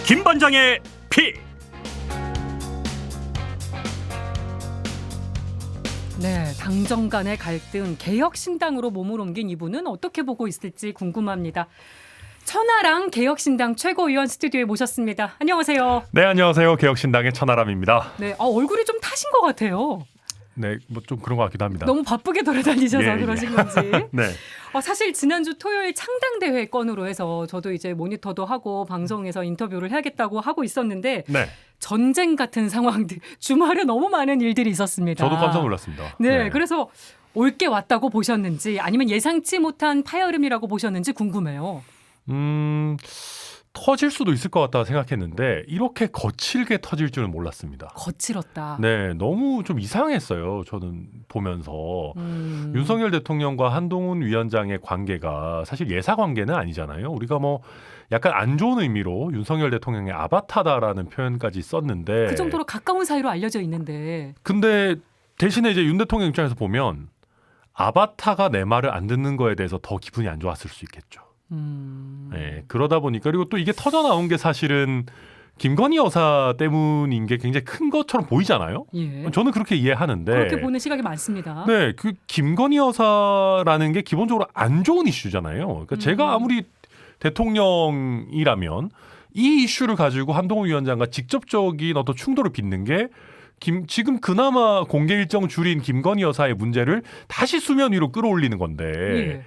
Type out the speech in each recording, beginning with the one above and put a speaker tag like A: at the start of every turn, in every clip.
A: 김반장의 픽.
B: 네, 당정 간의 갈등, 개혁신당으로 몸을 옮긴 이분은 어떻게 보고 있을지 궁금합니다. 천하람 개혁신당 최고위원 스튜디오에 모셨습니다. 안녕하세요.
C: 네, 안녕하세요. 개혁신당의 천하람입니다.
B: 네, 얼굴이 좀 타신 것 같아요.
C: 네, 뭐 좀 그런 것 같기도 합니다.
B: 너무 바쁘게 돌아다니셔서
C: 예,
B: 그러신
C: 예.
B: 건지.
C: 네,
B: 사실 지난주 토요일 창당대회 건으로 해서 저도 이제 모니터도 하고 방송에서 인터뷰를 해야겠다고 하고 있었는데
C: 네,
B: 전쟁 같은 상황들, 주말에 너무 많은 일들이 있었습니다.
C: 저도 깜짝 놀랐습니다.
B: 네, 그래서 올게 왔다고 보셨는지 아니면 예상치 못한 파열음이라고 보셨는지 궁금해요.
C: 터질 수도 있을 것 같다 생각했는데 이렇게 거칠게 터질 줄은 몰랐습니다.
B: 거칠었다.
C: 네, 너무 좀 이상했어요. 저는 보면서 윤석열 대통령과 한동훈 위원장의 관계가 사실 예사 관계는 아니잖아요. 우리가 뭐 약간 안 좋은 의미로 윤석열 대통령의 아바타다라는 표현까지 썼는데
B: 그 정도로 가까운 사이로 알려져 있는데.
C: 근데 대신에 이제 윤 대통령 입장에서 보면 아바타가 내 말을 안 듣는 거에 대해서 더 기분이 안 좋았을 수 있겠죠. 네, 그러다 보니까 그리고 또 이게 터져 나온 게 사실은 김건희 여사 때문인 게 굉장히 큰 것처럼 보이잖아요.
B: 예.
C: 저는 그렇게 이해하는데
B: 그렇게 보는 시각이 많습니다.
C: 네, 그 김건희 여사라는 게 기본적으로 안 좋은 이슈잖아요. 그러니까 제가 아무리 대통령이라면 이 이슈를 가지고 한동훈 위원장과 직접적인 어떤 충돌을 빚는 게 지금 그나마 공개 일정 줄인 김건희 여사의 문제를 다시 수면 위로 끌어올리는 건데
B: 예.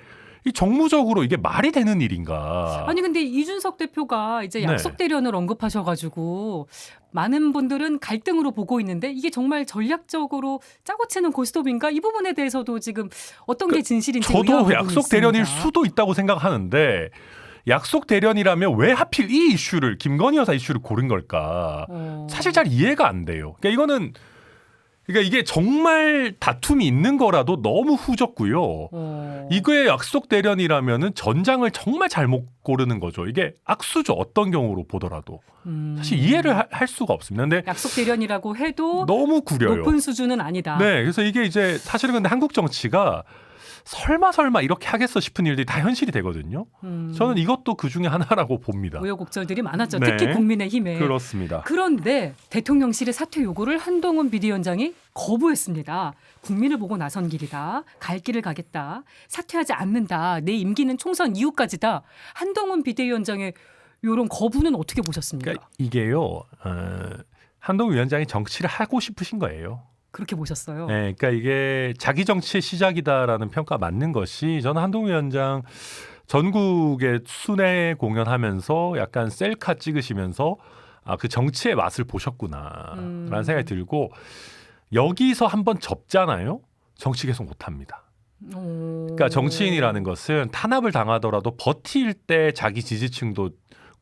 C: 이 정무적으로 이게 말이 되는 일인가?
B: 아니 근데 이준석 대표가 이제
C: 네.
B: 약속 대련을 언급하셔가지고 많은 분들은 갈등으로 보고 있는데 이게 정말 전략적으로 짜고 치는 고스톱인가? 이 부분에 대해서도 지금 어떤 게 진실인지 의아한
C: 저도
B: 부분이
C: 약속 대련일
B: 있습니다.
C: 수도 있다고 생각하는데 약속 대련이라면 왜 하필 이 이슈를 김건희 여사 이슈를 고른 걸까? 사실 잘 이해가 안 돼요. 그러니까 이게 정말 다툼이 있는 거라도 너무 후졌고요. 이거의 약속 대련이라면은 전장을 정말 잘못 고르는 거죠. 이게 악수죠. 어떤 경우로 보더라도 사실 이해를 할 수가 없습니다. 근데
B: 약속 대련이라고 해도
C: 너무 구려요.
B: 높은 수준은 아니다.
C: 네, 그래서 이게 이제 사실은 근데 한국 정치가 설마 이렇게 하겠어 싶은 일들이 다 현실이 되거든요. 저는 이것도 그 중에 하나라고 봅니다.
B: 우여곡절들이 많았죠.
C: 네.
B: 특히 국민의힘에.
C: 그렇습니다.
B: 그런데 대통령실의 사퇴 요구를 한동훈 비대위원장이 거부했습니다. 국민을 보고 나선 길이다. 갈 길을 가겠다. 사퇴하지 않는다. 내 임기는 총선 이후까지다. 한동훈 비대위원장의 이런 거부는 어떻게 보셨습니까?
C: 그러니까 이게요. 한동훈 위원장이 정치를 하고 싶으신 거예요.
B: 그렇게 보셨어요.
C: 네, 그러니까 이게 자기 정치의 시작이다라는 평가 맞는 것이 저는 한동훈 위원장 전국에 순회 공연하면서 약간 셀카 찍으시면서 그 정치의 맛을 보셨구나라는 생각이 들고 여기서 한번 접잖아요. 정치 계속 못합니다. 그러니까 정치인이라는 것은 탄압을 당하더라도 버틸 때 자기 지지층도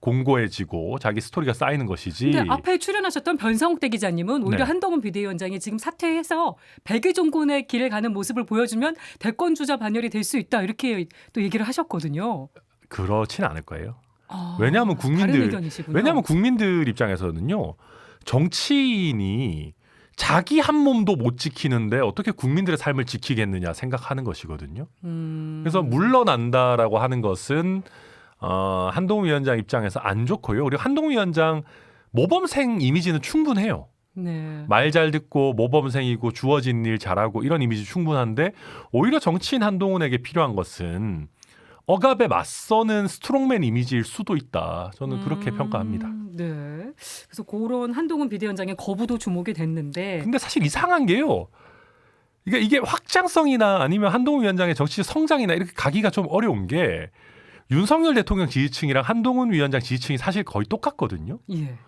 C: 공고해지고 자기 스토리가 쌓이는 것이지.
B: 근데 앞에 출연하셨던 변상욱 대기자님은 오히려
C: 네.
B: 한동훈 비대위원장이 지금 사퇴해서 백의종군의 길을 가는 모습을 보여주면 대권 주자 반열이 될 수 있다 이렇게 또 얘기를 하셨거든요.
C: 그렇진 않을 거예요.
B: 아,
C: 왜냐하면
B: 다른 의견이시군요.
C: 국민들 입장에서는요. 정치인이 자기 한 몸도 못 지키는데 어떻게 국민들의 삶을 지키겠느냐 생각하는 것이거든요. 그래서 물러난다라고 하는 것은 한동훈 위원장 입장에서 안 좋고요. 그리고 한동훈 위원장 모범생 이미지는 충분해요.
B: 네.
C: 말 잘 듣고 모범생이고 주어진 일 잘하고 이런 이미지 충분한데 오히려 정치인 한동훈에게 필요한 것은 억압에 맞서는 스트롱맨 이미지일 수도 있다. 저는 그렇게 평가합니다.
B: 네. 그래서 그런 한동훈 비대위원장의 거부도 주목이 됐는데
C: 근데 사실 이상한 게요. 이게 확장성이나 아니면 한동훈 위원장의 정치적 성장이나 이렇게 가기가 좀 어려운 게 윤석열 대통령 지지층이랑 한동훈 위원장 지지층이 사실 거의 똑같거든요.
B: 예.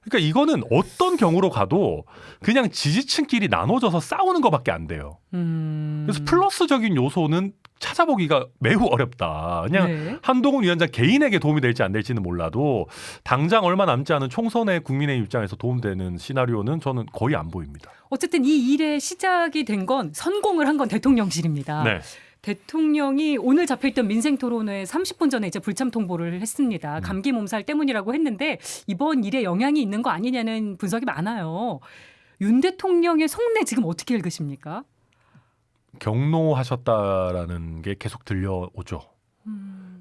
C: 그러니까 이거는 어떤 경우로 가도 그냥 지지층끼리 나눠져서 싸우는 것밖에 안 돼요. 그래서 플러스적인 요소는 찾아보기가 매우 어렵다. 그냥
B: 네.
C: 한동훈 위원장 개인에게 도움이 될지 안 될지는 몰라도 당장 얼마 남지 않은 총선에 국민의 입장에서 도움되는 시나리오는 저는 거의 안 보입니다.
B: 어쨌든 이 일의 시작이 된 건 선공을 한 건 대통령실입니다.
C: 네.
B: 대통령이 오늘 잡혀있던 민생토론회 30분 전에 이제 불참 통보를 했습니다. 감기 몸살 때문이라고 했는데 이번 일에 영향이 있는 거 아니냐는 분석이 많아요. 윤 대통령의 속내 지금 어떻게 읽으십니까?
C: 경로하셨다라는 게 계속 들려오죠.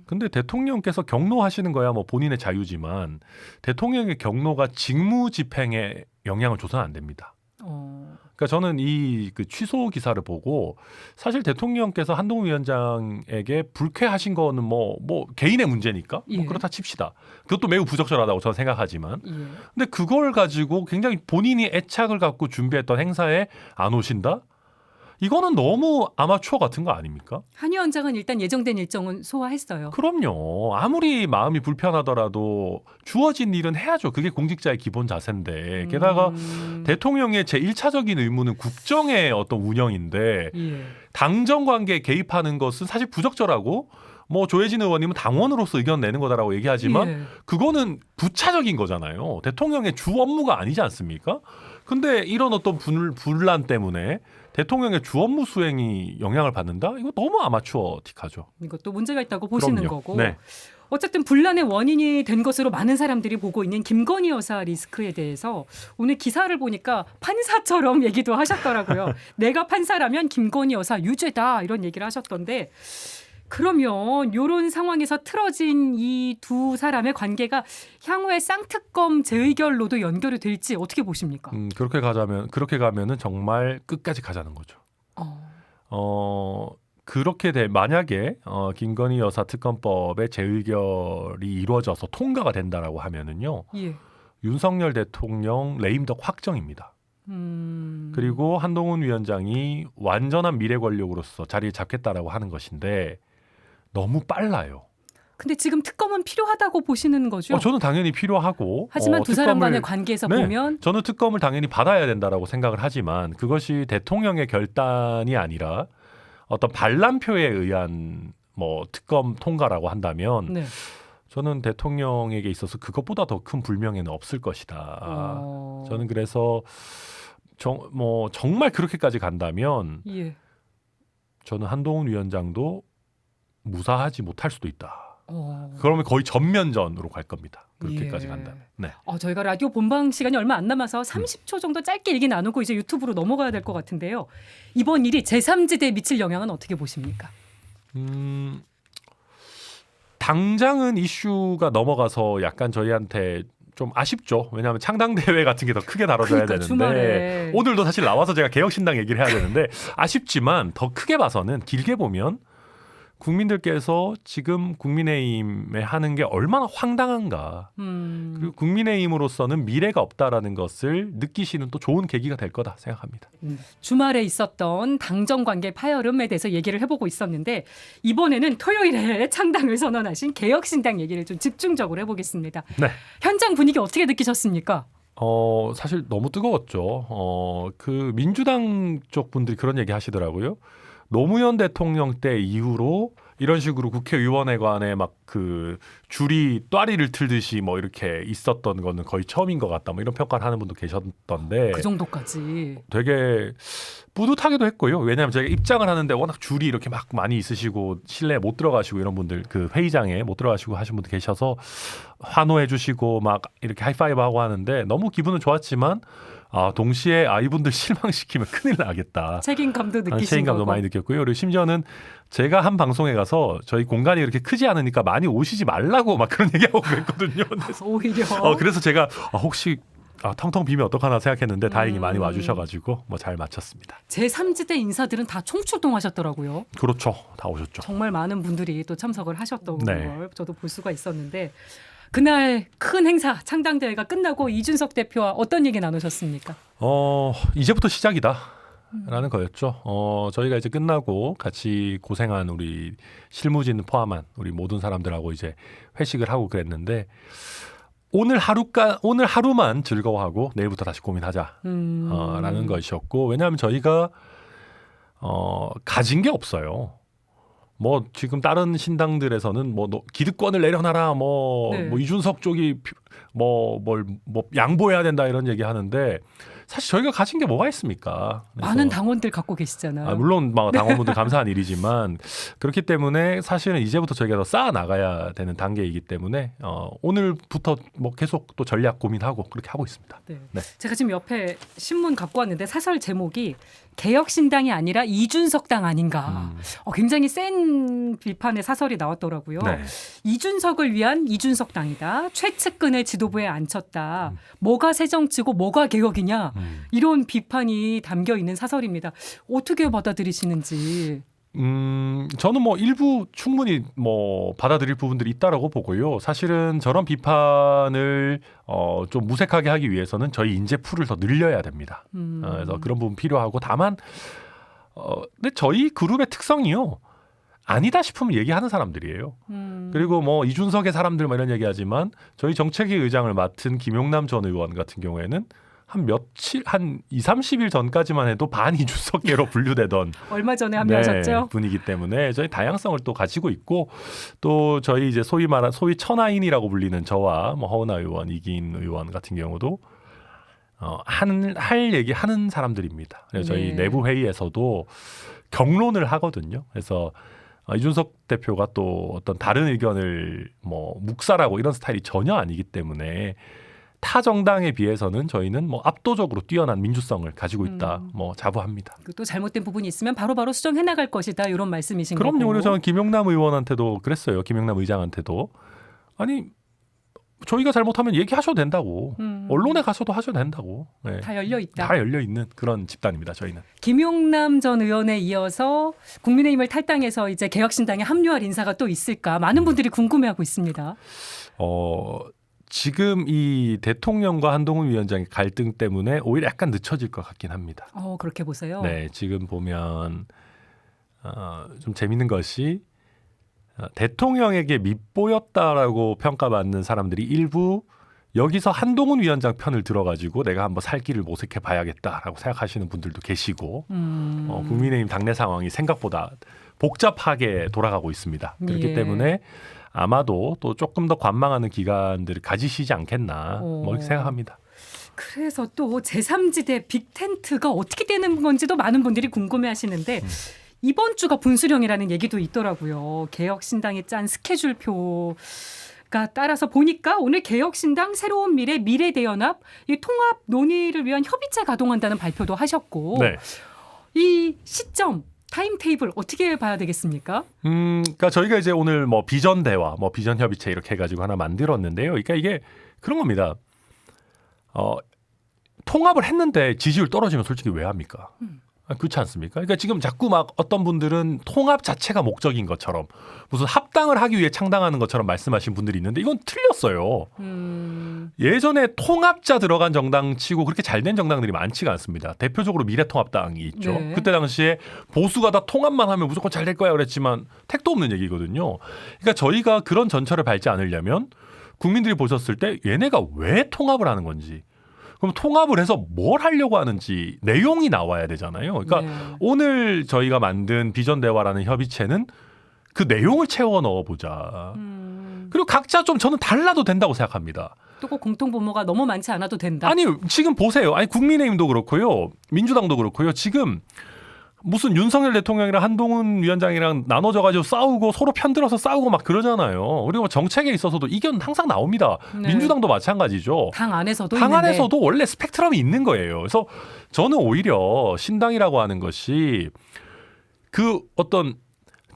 C: 근데 대통령께서 경로하시는 거야 뭐 본인의 자유지만 대통령의 경로가 직무 집행에 영향을 줘서는 안 됩니다. 그러니까 저는 이 그 취소 기사를 보고 사실 대통령께서 한동훈 위원장에게 불쾌하신 거는 뭐 개인의 문제니까
B: 예.
C: 뭐 그렇다 칩시다. 그것도 매우 부적절하다고 저는 생각하지만
B: 예.
C: 근데 그걸 가지고 굉장히 본인이 애착을 갖고 준비했던 행사에 안 오신다? 이거는 너무 아마추어 같은 거 아닙니까?
B: 한 위원장은 일단 예정된 일정은 소화했어요.
C: 그럼요. 아무리 마음이 불편하더라도 주어진 일은 해야죠. 그게 공직자의 기본 자세인데. 게다가 대통령의 제1차적인 의무는 국정의 어떤 운영인데
B: 예.
C: 당정 관계에 개입하는 것은 사실 부적절하고 뭐 조혜진 의원님은 당원으로서 의견 내는 거다라고 얘기하지만
B: 예.
C: 그거는 부차적인 거잖아요. 대통령의 주 업무가 아니지 않습니까? 근데 이런 어떤 분란 때문에 대통령의 주 업무 수행이 영향을 받는다? 이거 너무 아마추어틱하죠.
B: 이것도 문제가 있다고 보시는
C: 그럼요.
B: 거고.
C: 네.
B: 어쨌든 분란의 원인이 된 것으로 많은 사람들이 보고 있는 김건희 여사 리스크에 대해서 오늘 기사를 보니까 판사처럼 얘기도 하셨더라고요. 내가 판사라면 김건희 여사 유죄다 이런 얘기를 하셨던데 그러면 이런 상황에서 틀어진 이 두 사람의 관계가 향후에 쌍특검 재의결로도 연결이 될지 어떻게 보십니까?
C: 그렇게 가면은 정말 끝까지 가자는 거죠. 만약에 김건희 여사 특검법의 재의결이 이루어져서 통과가 된다라고 하면은요.
B: 예.
C: 윤석열 대통령 레임덕 확정입니다. 그리고 한동훈 위원장이 완전한 미래 권력으로서 자리를 잡겠다라고 하는 것인데 너무 빨라요.
B: 근데 지금 특검은 필요하다고 보시는 거죠?
C: 저는 당연히 필요하고
B: 하지만 두 사람 간의
C: 특검을-
B: 관계에서
C: 네,
B: 보면
C: 저는 특검을 당연히 받아야 된다라고 생각을 하지만 그것이 대통령의 결단이 아니라 어떤 반란표에 의한 뭐 특검 통과라고 한다면
B: 네.
C: 저는 대통령에게 있어서 그것보다 더 큰 불명예는 없을 것이다. 저는 그래서 정말 그렇게까지 간다면
B: 예.
C: 저는 한동훈 위원장도 무사하지 못할 수도 있다.
B: 어.
C: 그러면 거의 전면전으로 갈 겁니다. 그렇게까지
B: 예.
C: 간다면. 네.
B: 저희가 라디오 본방 시간이 얼마 안 남아서 30초 정도 짧게 얘기 나누고 이제 유튜브로 넘어가야 될 것 같은데요. 이번 일이 제3지대에 미칠 영향은 어떻게 보십니까?
C: 당장은 이슈가 넘어가서 약간 저희한테 좀 아쉽죠. 왜냐하면 창당대회 같은 게 더 크게 다뤄져야
B: 그러니까
C: 되는데
B: 주말에.
C: 오늘도 사실 나와서 제가 개혁신당 얘기를 해야 되는데 아쉽지만 더 크게 봐서는 길게 보면 국민들께서 지금 국민의힘에 하는 게 얼마나 황당한가. 그리고 국민의힘으로서는 미래가 없다라는 것을 느끼시는 또 좋은 계기가 될 거다 생각합니다.
B: 주말에 있었던 당정관계 파열음에 대해서 얘기를 해보고 있었는데 이번에는 토요일에 창당을 선언하신 개혁신당 얘기를 좀 집중적으로 해보겠습니다.
C: 네.
B: 현장 분위기 어떻게 느끼셨습니까?
C: 사실 너무 뜨거웠죠. 그 민주당 쪽 분들이 그런 얘기 하시더라고요. 노무현 대통령 때 이후로 이런 식으로 국회의원회관에 막 그 줄이 또아리를 틀듯이 뭐 이렇게 있었던 거는 거의 처음인 것 같다. 뭐 이런 평가를 하는 분도 계셨던데
B: 그 정도까지.
C: 되게 뿌듯하기도 했고요. 왜냐하면 제가 입장을 하는데 워낙 줄이 이렇게 막 많이 있으시고 실내에 못 들어가시고 이런 분들 그 회의장에 못 들어가시고 하신 분들 계셔서 환호해 주시고 막 이렇게 하이파이브 하고 하는데 너무 기분은 좋았지만 동시에 이분들 실망시키면 큰일 나겠다.
B: 책임감도 느끼신
C: 책임감도
B: 거고.
C: 많이 느꼈고요. 그리고 심지어는 제가 한 방송에 가서 저희 공간이 그렇게 크지 않으니까 많이 오시지 말라고 막 그런 얘기하고 그랬거든요.
B: 오히려.
C: 그래서 제가 혹시 텅텅 비면 어떡하나 생각했는데 다행히 많이 와주셔가지고 뭐 잘 마쳤습니다.
B: 제3지대 인사들은 다 총출동하셨더라고요.
C: 그렇죠. 다 오셨죠.
B: 정말 많은 분들이 또 참석을 하셨던
C: 네.
B: 걸 저도 볼 수가 있었는데 그날 큰 행사 창당대회가 끝나고 이준석 대표와 어떤 얘기 나누셨습니까?
C: 이제부터 시작이다. 라는 거였죠. 저희가 이제 끝나고 같이 고생한 우리 실무진 포함한 우리 모든 사람들하고 이제 회식을 하고 그랬는데 오늘 하루만 즐거워하고 내일부터 다시 고민하자. 라는 것이었고 왜냐하면 저희가 가진 게 없어요. 뭐 지금 다른 신당들에서는 뭐 기득권을 내려놔라 뭐
B: 네.
C: 이준석 쪽이 뭘 양보해야 된다 이런 얘기 하는데 사실 저희가 가진 게 뭐가 있습니까? 그래서
B: 많은 당원들 갖고 계시잖아요.
C: 물론 막 당원분들 감사한 일이지만 그렇기 때문에 사실은 이제부터 저희가 더 쌓아 나가야 되는 단계이기 때문에 오늘부터 뭐 계속 또 전략 고민하고 그렇게 하고 있습니다.
B: 네.
C: 네.
B: 제가 지금 옆에 신문 갖고 왔는데 사설 제목이 개혁신당이 아니라 이준석 당 아닌가. 굉장히 센 비판의 사설이 나왔더라고요.
C: 네.
B: 이준석을 위한 이준석 당이다. 최측근을 지도부에 앉혔다. 뭐가 새정치고 뭐가 개혁이냐. 이런 비판이 담겨 있는 사설입니다. 어떻게 받아들이시는지.
C: 저는 뭐 일부 충분히 뭐 받아들일 부분들이 있다라고 보고요. 사실은 저런 비판을 좀 무색하게 하기 위해서는 저희 인재 풀을 더 늘려야 됩니다. 그래서 그런 부분 필요하고 다만 근데 저희 그룹의 특성이요. 아니다 싶으면 얘기하는 사람들이에요. 그리고 뭐 이준석의 사람들 뭐 이런 얘기하지만 저희 정책위 의장을 맡은 김용남 전 의원 같은 경우에는 한 2, 30일 전까지만 해도 반 이준석계로 분류되던
B: 얼마 전에 합류하셨죠?
C: 분이기 때문에 저희 다양성을 또 가지고 있고 또 저희 이제 소위 천하인이라고 불리는 저와 뭐 허은하 의원, 이기인 의원 같은 경우도 할 얘기 하는 사람들입니다. 그래서 저희 내부 회의에서도 경론을 하거든요. 그래서 이준석 대표가 또 어떤 다른 의견을 뭐 묵살하고 이런 스타일이 전혀 아니기 때문에 타 정당에 비해서는 저희는 뭐 압도적으로 뛰어난 민주성을 가지고 있다. 뭐 자부합니다.
B: 또 잘못된 부분이 있으면 바로바로 수정해 나갈 것이다. 이런 말씀이신 거고.
C: 그럼요. 그래서 저는 김용남 의원한테도 그랬어요. 김용남 의장한테도. 아니 저희가 잘못하면 얘기하셔도 된다고. 언론에 가서도 하셔도 된다고. 네.
B: 다 열려 있다.
C: 다 열려 있는 그런 집단입니다. 저희는.
B: 김용남 전 의원에 이어서 국민의힘을 탈당해서 이제 개혁신당에 합류할 인사가 또 있을까? 많은 분들이 궁금해하고 있습니다.
C: 지금 이 대통령과 한동훈 위원장의 갈등 때문에 오히려 약간 늦춰질 것 같긴 합니다.
B: 그렇게 보세요.
C: 네, 지금 보면 좀 재밌는 것이 대통령에게 밉보였다라고 평가받는 사람들이 일부 여기서 한동훈 위원장 편을 들어가지고 내가 한번 살 길을 모색해 봐야겠다라고 생각하시는 분들도 계시고 국민의힘 당내 상황이 생각보다 복잡하게 돌아가고 있습니다. 그렇기 때문에 아마도 또 조금 더 관망하는 기간들을 가지시지 않겠나 뭐 이렇게 생각합니다.
B: 그래서 또 제3지대 빅텐트가 어떻게 되는 건지도 많은 분들이 궁금해하시는데 이번 주가 분수령이라는 얘기도 있더라고요. 개혁신당이 짠 스케줄표가 따라서 보니까 오늘 개혁신당 새로운 미래대연합 이 통합 논의를 위한 협의체 가동한다는 발표도 하셨고 이 시점 타임테이블 어떻게 봐야 되겠습니까?
C: 그러니까 저희가 이제 오늘 뭐 비전 대화, 뭐 비전 협의체 이렇게 해가지고 하나 만들었는데요. 그러니까 이게 그런 겁니다. 통합을 했는데 지지율 떨어지면 솔직히 왜 합니까? 그렇지 않습니까? 그러니까 지금 자꾸 막 어떤 분들은 통합 자체가 목적인 것처럼 무슨 합당을 하기 위해 창당하는 것처럼 말씀하신 분들이 있는데 이건 틀렸어요. 예전에 통합자 들어간 정당 치고 그렇게 잘된 정당들이 많지가 않습니다. 대표적으로 미래통합당이 있죠.
B: 네.
C: 그때 당시에 보수가 다 통합만 하면 무조건 잘 될 거야 그랬지만 택도 없는 얘기거든요. 그러니까 저희가 그런 전철을 밟지 않으려면 국민들이 보셨을 때 얘네가 왜 통합을 하는 건지 그럼 통합을 해서 뭘 하려고 하는지 내용이 나와야 되잖아요. 그러니까 오늘 저희가 만든 비전 대화라는 협의체는 그 내용을 채워 넣어보자. 그리고 각자 좀 저는 달라도 된다고 생각합니다.
B: 또 꼭 공통분모가 너무 많지 않아도 된다.
C: 아니 지금 보세요. 아니 국민의힘도 그렇고요. 민주당도 그렇고요. 지금 무슨 윤석열 대통령이랑 한동훈 위원장이랑 나눠져가지고 싸우고 서로 편들어서 싸우고 막 그러잖아요. 그리고 정책에 있어서도 이견 항상 나옵니다. 민주당도 마찬가지죠.
B: 당 안에서도
C: 원래 스펙트럼이 있는 거예요. 그래서 저는 오히려 신당이라고 하는 것이 그 어떤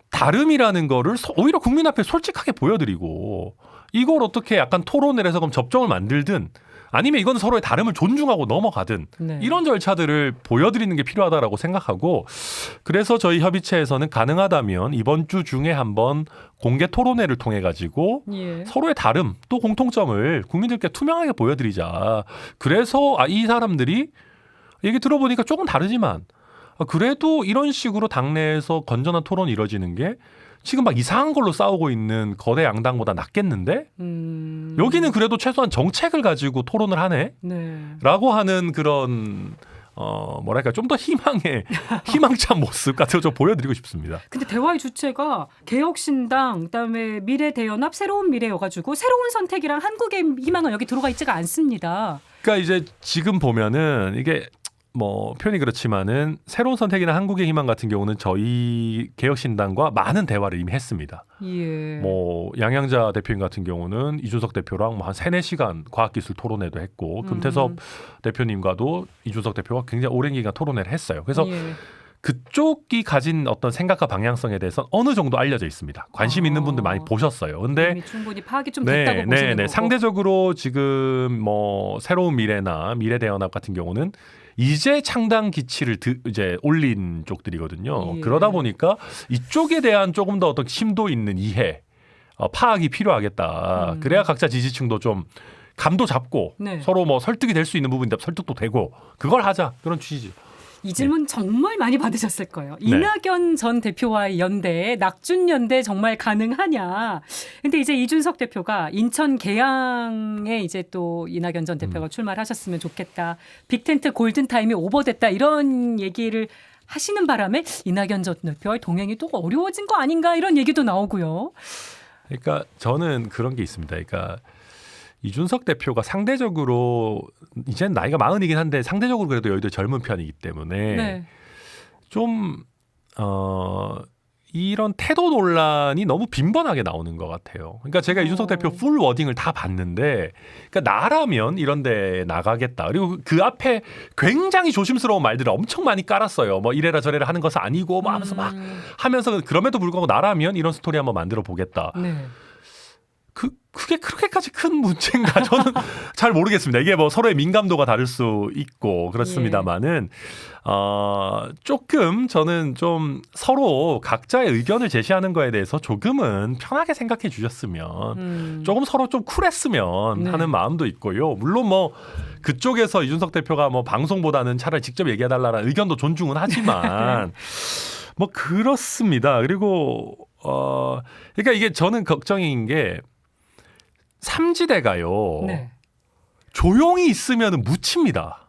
C: 다름이라는 거를 오히려 국민 앞에 솔직하게 보여드리고 이걸 어떻게 약간 토론을 해서 그럼 접점을 만들든 아니면 이건 서로의 다름을 존중하고 넘어가든 이런 절차들을 보여드리는 게 필요하다라고 생각하고 그래서 저희 협의체에서는 가능하다면 이번 주 중에 한번 공개 토론회를 통해 가지고 서로의 다름 또 공통점을 국민들께 투명하게 보여드리자. 그래서 이 사람들이 얘기 들어보니까 조금 다르지만 그래도 이런 식으로 당내에서 건전한 토론이 이루어지는 게 지금 막 이상한 걸로 싸우고 있는 거대 양당보다 낫겠는데 여기는 그래도 최소한 정책을 가지고 토론을 하네 라고 하는 그런 뭐랄까 좀 더 희망찬 모습 같은 거 좀 보여드리고 싶습니다.
B: 근데 대화의 주체가 개혁신당 그다음에 미래대연합 새로운 미래여가지고 새로운 선택이랑 한국의 희망은 여기 들어가 있지가 않습니다.
C: 그러니까 이제 지금 보면은 이게 뭐 표현이 그렇지만은 새로운 선택이나 한국의 희망 같은 경우는 저희 개혁신당과 많은 대화를 이미 했습니다.
B: 예.
C: 뭐 양양자 대표님 같은 경우는 이준석 대표랑 뭐 한 3-4시간 과학기술 토론회도 했고 금태섭 대표님과도 이준석 대표가 굉장히 오랜 기간 토론회를 했어요. 그래서
B: 예.
C: 그쪽이 가진 어떤 생각과 방향성에 대해서 어느 정도 알려져 있습니다. 관심 있는 분들 많이 보셨어요. 근데
B: 이미 충분히 파악이 좀 됐다고 보시는 거고.
C: 상대적으로 지금 뭐 새로운 미래나 미래대연합 같은 경우는 이제 창당 기치를 이제 올린 쪽들이거든요.
B: 예.
C: 그러다 보니까 이쪽에 대한 조금 더 어떤 심도 있는 이해, 파악이 필요하겠다. 그래야 각자 지지층도 좀 감도 잡고
B: 네.
C: 서로 뭐 설득이 될 수 있는 부분인데 설득도 되고 그걸 하자 그런 취지죠.
B: 이 질문 정말 많이 받으셨을 거예요.
C: 네.
B: 이낙연 전 대표와의 연대, 낙준연대 정말 가능하냐. 근데 이제 이준석 대표가 인천 계양에 이제 또 이낙연 전 대표가 출마를 하셨으면 좋겠다. 빅텐트 골든타임이 오버됐다. 이런 얘기를 하시는 바람에 이낙연 전 대표와의 동행이 또 어려워진 거 아닌가 이런 얘기도 나오고요.
C: 그러니까 저는 그런 게 있습니다. 그러니까 이준석 대표가 상대적으로 이제는 나이가 40이긴 한데 상대적으로 그래도 여의도 젊은 편이기 때문에
B: 네.
C: 좀 이런 태도 논란이 너무 빈번하게 나오는 것 같아요. 그러니까 제가 이준석 대표 풀 워딩을 다 봤는데 그러니까 나라면 이런 데 나가겠다. 그리고 그 앞에 굉장히 조심스러운 말들을 엄청 많이 깔았어요. 뭐 이래라 저래라 하는 것은 아니고 막 하면서 막 하면서 그럼에도 불구하고 나라면 이런 스토리 한번 만들어 보겠다.
B: 네.
C: 그게 그렇게까지 큰 문제인가 저는 잘 모르겠습니다. 이게 뭐 서로의 민감도가 다를 수 있고 그렇습니다만은 조금 저는 좀 서로 각자의 의견을 제시하는 거에 대해서 조금은 편하게 생각해 주셨으면 조금 서로 좀 쿨했으면
B: 네.
C: 하는 마음도 있고요. 물론 뭐 그쪽에서 이준석 대표가 뭐 방송보다는 차라리 직접 얘기해달라는 의견도 존중은 하지만 뭐 그렇습니다. 그리고 그러니까 이게 저는 걱정인 게 삼지대가요.
B: 네.
C: 조용히 있으면 묻힙니다.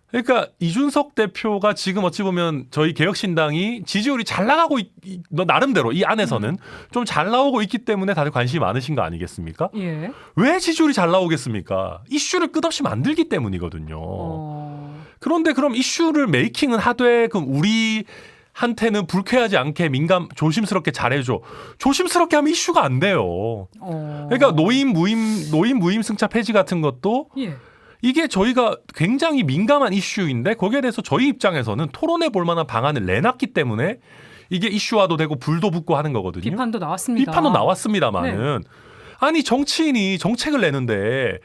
C: 그러니까 이준석 대표가 지금 어찌 보면 저희 개혁신당이 지지율이 잘 나가고 나름대로 이 안에서는 좀 잘 나오고 있기 때문에 다들 관심이 많으신 거 아니겠습니까?
B: 예.
C: 왜 지지율이 잘 나오겠습니까? 이슈를 끝없이 만들기 때문이거든요. 그런데 그럼 이슈를 메이킹은 하되 그럼 우리한테는 불쾌하지 않게 조심스럽게 잘해줘. 조심스럽게 하면 이슈가 안 돼요. 그러니까 노인 무임 승차 폐지 같은 것도
B: 예.
C: 이게 저희가 굉장히 민감한 이슈인데 거기에 대해서 저희 입장에서는 토론해 볼 만한 방안을 내놨기 때문에 이게 이슈화도 되고 불도 붙고 하는 거거든요.
B: 비판도 나왔습니다.
C: 비판도 나왔습니다만은
B: 네.
C: 아니 정치인이 정책을 내는데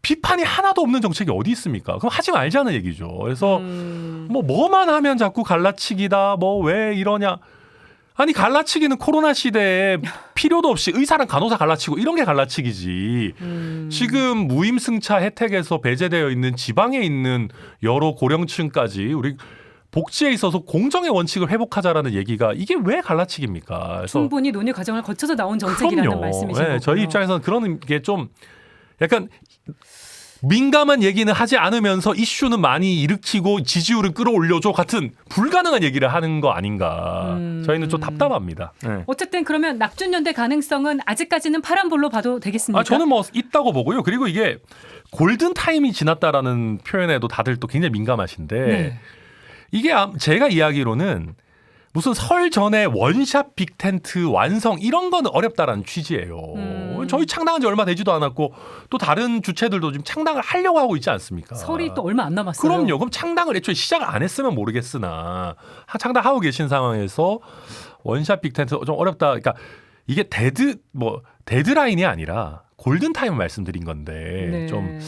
C: 비판이 하나도 없는 정책이 어디 있습니까? 그럼 하지 말자는 얘기죠. 그래서 뭐만 하면 자꾸 갈라치기다. 뭐 왜 이러냐. 아니 갈라치기는 코로나 시대에 필요도 없이 의사랑 간호사 갈라치고 이런 게 갈라치기지. 지금 무임승차 혜택에서 배제되어 있는 지방에 있는 여러 고령층까지 우리 복지에 있어서 공정의 원칙을 회복하자라는 얘기가 이게 왜 갈라치기입니까? 그래서
B: 충분히 논의 과정을 거쳐서 나온 정책이라는
C: 그럼요.
B: 말씀이신
C: 네,
B: 거고요.
C: 저희 입장에서는 그런 게 좀 약간 민감한 얘기는 하지 않으면서 이슈는 많이 일으키고 지지율을 끌어올려줘 같은 불가능한 얘기를 하는 거 아닌가. 저희는 좀 답답합니다. 네.
B: 어쨌든 그러면 낙준연대 가능성은 아직까지는 파란불로 봐도 되겠습니까?
C: 저는 뭐 있다고 보고요. 그리고 이게 골든타임이 지났다라는 표현에도 다들 또 굉장히 민감하신데
B: 네.
C: 이게 제가 이야기로는 무슨 설 전에 원샷 빅텐트 완성 이런 거는 어렵다라는 취지예요. 저희 창당한 지 얼마 되지도 않았고 또 다른 주체들도 지금 창당을 하려고 하고 있지 않습니까?
B: 설이 또 얼마 안 남았어요.
C: 그럼요. 그럼 창당을 애초에 시작을 안 했으면 모르겠으나 창당하고 계신 상황에서 원샷 빅텐트 좀 어렵다. 그러니까 이게 데드라인이 아니라 골든타임 말씀드린 건데
B: 네.
C: 좀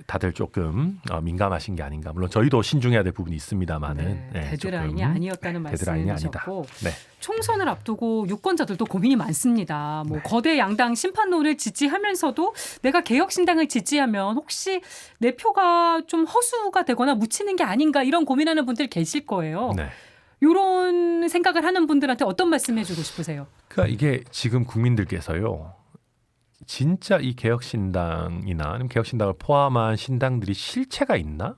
C: 다들 조금 민감하신 게 아닌가. 물론 저희도 신중해야 될 부분이 있습니다만은
B: 데드라인이 아니었다는
C: 데드라인이 아니다.
B: 말씀이셨고
C: 네.
B: 총선을 앞두고 유권자들도 고민이 많습니다. 뭐 거대 양당 심판론을 지지하면서도 내가 개혁신당을 지지하면 혹시 내 표가 좀 허수가 되거나 묻히는 게 아닌가 이런 고민하는 분들 계실 거예요.
C: 네.
B: 이런 생각을 하는 분들한테 어떤 말씀 해주고 싶으세요?
C: 그러니까 이게 지금 국민들께서요. 진짜 이 개혁신당이나 아니면 개혁신당을 포함한 신당들이 실체가 있나?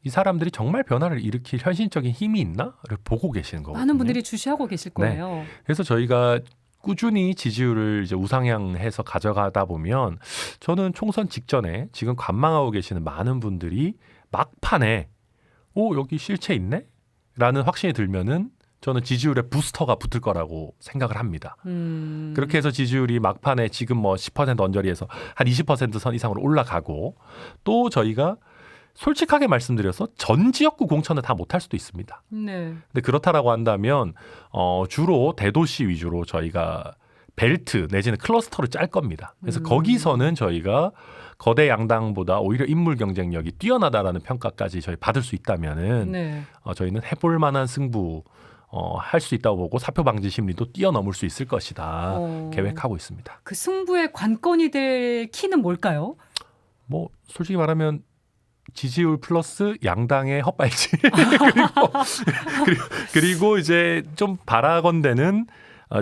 C: 이 사람들이 정말 변화를 일으킬 현실적인 힘이 있나?를 보고 계시는 거거든요.
B: 많은 분들이 주시하고 계실 거예요.
C: 그래서 저희가 꾸준히 지지율을 이제 우상향해서 가져가다 보면 저는 총선 직전에 지금 관망하고 계시는 많은 분들이 막판에 여기 실체 있네? 라는 확신이 들면은 저는 지지율에 부스터가 붙을 거라고 생각을 합니다. 그렇게 해서 지지율이 막판에 지금 뭐 10% 언저리에서 한 20%선 이상으로 올라가고 또 저희가 솔직하게 말씀드려서 전 지역구 공천을 다 못할 수도 있습니다.
B: 네.
C: 근데 그렇다라고 한다면 주로 대도시 위주로 저희가 벨트 내지는 클러스터를 짤 겁니다. 그래서 거기서는 저희가 거대 양당보다 오히려 인물 경쟁력이 뛰어나다라는 평가까지 저희 받을 수 있다면은
B: 네.
C: 저희는 해볼 만한 승부 할 수 있다고 보고 사표 방지 심리도 뛰어넘을 수 있을 것이다 계획하고 있습니다.
B: 그 승부의 관건이 될 키는 뭘까요?
C: 뭐 솔직히 말하면 지지율 플러스 양당의 헛발질 그리고 이제 좀 바라건대는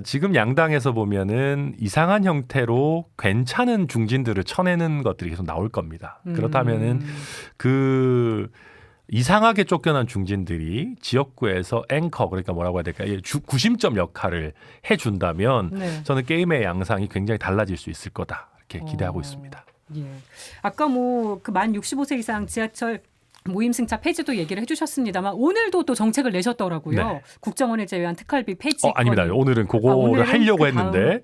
C: 지금 양당에서 보면은 이상한 형태로 괜찮은 중진들을 쳐내는 것들이 계속 나올 겁니다. 그렇다면은 그 이상하게 쫓겨난 중진들이 지역구에서 앵커 그러니까 뭐라고 해야 될까 구심점 역할을 해준다면
B: 네.
C: 저는 게임의 양상이 굉장히 달라질 수 있을 거다 이렇게 기대하고 있습니다.
B: 예. 아까 뭐 그 만 65세 이상 지하철 모임 승차 폐지도 얘기를 해주셨습니다만 오늘도 또 정책을 내셨더라고요.
C: 네.
B: 국정원을 제외한 특활비 폐지.
C: 아닙니다. 오늘은 그거를
B: 오늘은
C: 하려고
B: 그
C: 했는데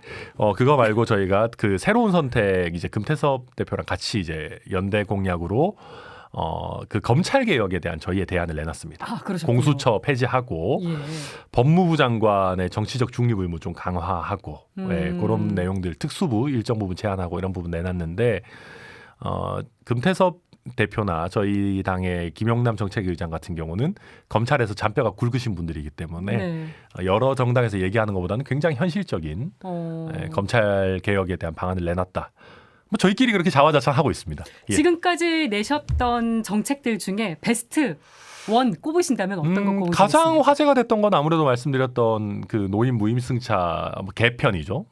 C: 그거 말고 저희가 그 새로운 선택 이제 금태섭 대표랑 같이 이제 연대 공약으로 그 검찰 개혁에 대한 저희의 대안을 내놨습니다.
B: 그러셨군요.
C: 공수처 폐지하고
B: 예.
C: 법무부 장관의 정치적 중립 의무 좀 강화하고 그런 내용들 특수부 일정 부분 제한하고 이런 부분 내놨는데 금태섭 대표나 저희 당의 김영남 정책위의장 같은 경우는 검찰에서 잔뼈가 굵으신 분들이기 때문에
B: 네.
C: 여러 정당에서 얘기하는 것보다는 굉장히 현실적인 검찰 개혁에 대한 방안을 내놨다. 뭐 저희끼리 그렇게 자화자찬하고 있습니다. 예.
B: 지금까지 내셨던 정책들 중에 베스트 1 꼽으신다면 어떤 거 꼽으시겠습니까?
C: 가장 화제가 됐던 건 아무래도 말씀드렸던 그 노인 무임승차 개편이죠.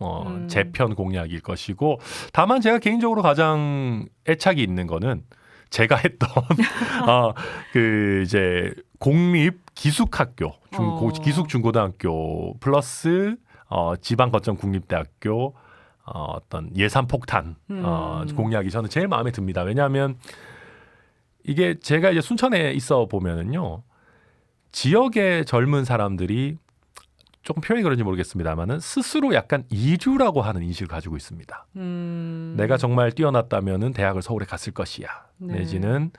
C: 재편 공약일 것이고 다만 제가 개인적으로 가장 애착이 있는 거는 제가 했던 그 이제 공립 기숙학교, 기숙중고등학교 플러스 지방 거점 국립대학교 어떤 예산 폭탄 공약이 저는 제일 마음에 듭니다. 왜냐하면 이게 제가 이제 순천에 있어 보면은요 지역의 젊은 사람들이 조금 표현이 그런지 모르겠습니다만은 스스로 약간 이류라고 하는 인식을 가지고 있습니다. 내가 정말 뛰어났다면은 대학을 서울에 갔을 것이야.
B: 네.
C: 내지는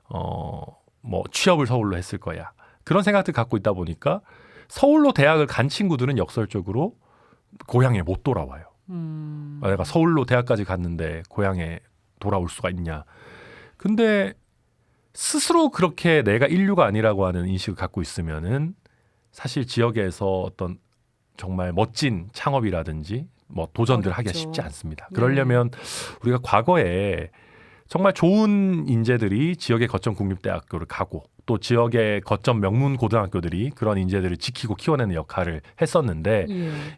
C: 뭐 취업을 서울로 했을 거야. 그런 생각들 갖고 있다 보니까 서울로 대학을 간 친구들은 역설적으로 고향에 못 돌아와요. 내가 서울로 대학까지 갔는데 고향에 돌아올 수가 있냐. 근데 스스로 그렇게 내가 인류가 아니라고 하는 인식을 갖고 있으면은 사실 지역에서 어떤 정말 멋진 창업이라든지 뭐 도전들 하기가 쉽지 않습니다. 그러려면 우리가 과거에 정말 좋은 인재들이 지역의 거점 국립대학교를 가고 또 지역의 거점 명문 고등학교들이 그런 인재들을 지키고 키워내는 역할을 했었는데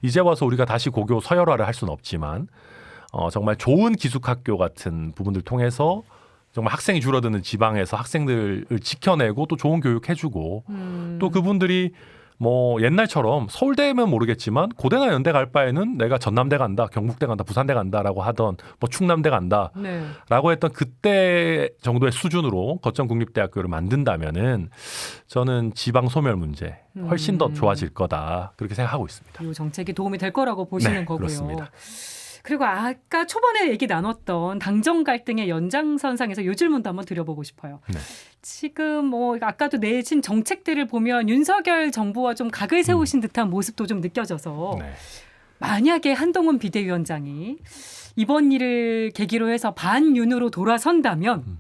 C: 이제 와서 우리가 다시 고교 서열화를 할 수는 없지만 정말 좋은 기숙학교 같은 부분들 통해서 정말 학생이 줄어드는 지방에서 학생들을 지켜내고 또 좋은 교육 해주고 또 그분들이 뭐 옛날처럼 서울대면 모르겠지만 고대나 연대 갈 바에는 내가 전남대 간다, 경북대 간다, 부산대 간다라고 하던 뭐 충남대 간다라고 했던 그때 정도의 수준으로 거점 국립대학교를 만든다면은 저는 지방 소멸 문제 훨씬 더 좋아질 거다 그렇게 생각하고 있습니다.
B: 이 정책이 도움이 될 거라고 보시는 거고요.
C: 그렇습니다.
B: 그리고 아까 초반에 얘기 나눴던 당정 갈등의 연장선상에서 요 질문도 한번 드려보고 싶어요.
C: 네.
B: 지금 뭐 아까도 내신 정책들을 보면 윤석열 정부와 좀 각을 세우신 듯한 모습도 좀 느껴져서 만약에 한동훈 비대위원장이 이번 일을 계기로 해서 반윤으로 돌아선다면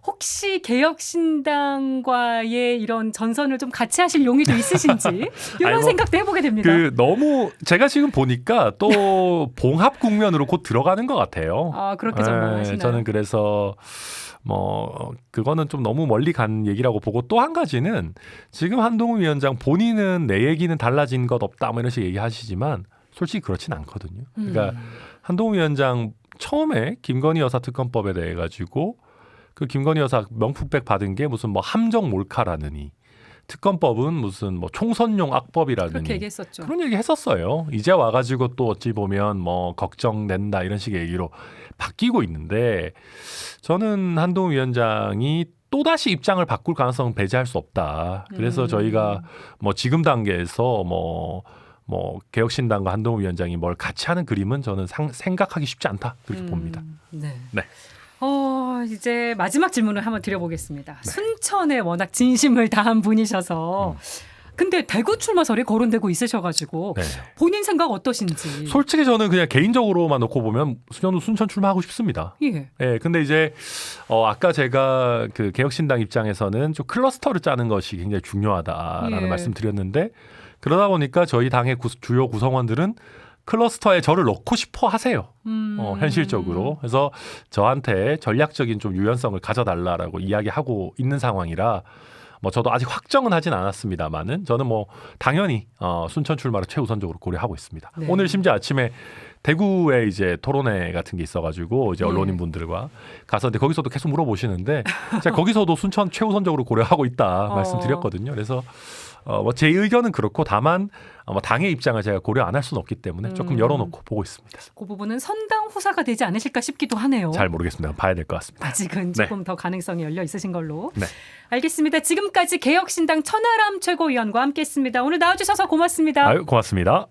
B: 혹시 개혁신당과의 이런 전선을 좀 같이 하실 용의도 있으신지 이런 생각도 해보게 됩니다.
C: 너무 제가 지금 보니까 또 봉합 국면으로 곧 들어가는 것 같아요.
B: 그렇게 전망하시나요?
C: 저는 그래서 뭐 그거는 좀 너무 멀리 간 얘기라고 보고 또 한 가지는 지금 한동훈 위원장 본인은 내 얘기는 달라진 것 없다 뭐 이런 식으로 얘기하시지만 솔직히 그렇진 않거든요. 그러니까 한동훈 위원장 처음에 김건희 여사 특검법에 대해 가지고 그 김건희 여사 명품백 받은 게 무슨 뭐 함정 몰카라느니 특검법은 무슨 뭐 총선용 악법이라느니
B: 그렇게 얘기했었죠.
C: 그런 얘기 했었어요. 이제 와가지고 또 어찌 보면 뭐 걱정된다 이런 식의 얘기로 바뀌고 있는데 저는 한동훈 위원장이 또다시 입장을 바꿀 가능성은 배제할 수 없다. 그래서 저희가 뭐 지금 단계에서 뭐 개혁신당과 한동훈 위원장이 뭘 같이 하는 그림은 저는 생각하기 쉽지 않다. 그렇게 봅니다.
B: 네.
C: 네.
B: 이제 마지막 질문을 한번 드려보겠습니다. 순천에 워낙 진심을 다한 분이셔서 근데 대구 출마설이 거론되고 있으셔가지고
C: 네.
B: 본인 생각 어떠신지.
C: 솔직히 저는 그냥 개인적으로만 놓고 보면 순천 출마하고 싶습니다.
B: 예.
C: 예, 근데 이제 아까 제가 그 개혁신당 입장에서는 좀 클러스터를 짜는 것이 굉장히 중요하다라는
B: 예.
C: 말씀드렸는데 그러다 보니까 저희 당의 주요 구성원들은 클러스터에 저를 넣고 싶어 하세요. 현실적으로. 그래서 저한테 전략적인 좀 유연성을 가져달라라고 이야기하고 있는 상황이라 뭐 저도 아직 확정은 하진 않았습니다만은 저는 뭐 당연히 순천 출마를 최우선적으로 고려하고 있습니다.
B: 네.
C: 오늘 심지어 아침에 대구에 이제 토론회 같은 게 있어가지고 이제 언론인분들과 가서 근데 거기서도 계속 물어보시는데 제가 거기서도 순천 최우선적으로 고려하고 있다 말씀드렸거든요. 그래서 뭐 제 의견은 그렇고 다만 당의 입장을 제가 고려 안 할 수는 없기 때문에 조금 열어놓고 보고 있습니다.
B: 그 부분은 선당 후사가 되지 않으실까 싶기도 하네요.
C: 잘 모르겠습니다. 봐야 될 것 같습니다.
B: 아직은 조금 더 가능성이 열려 있으신 걸로.
C: 네.
B: 알겠습니다. 지금까지 개혁신당 천하람 최고위원과 함께했습니다. 오늘 나와주셔서 고맙습니다.
C: 아유, 고맙습니다.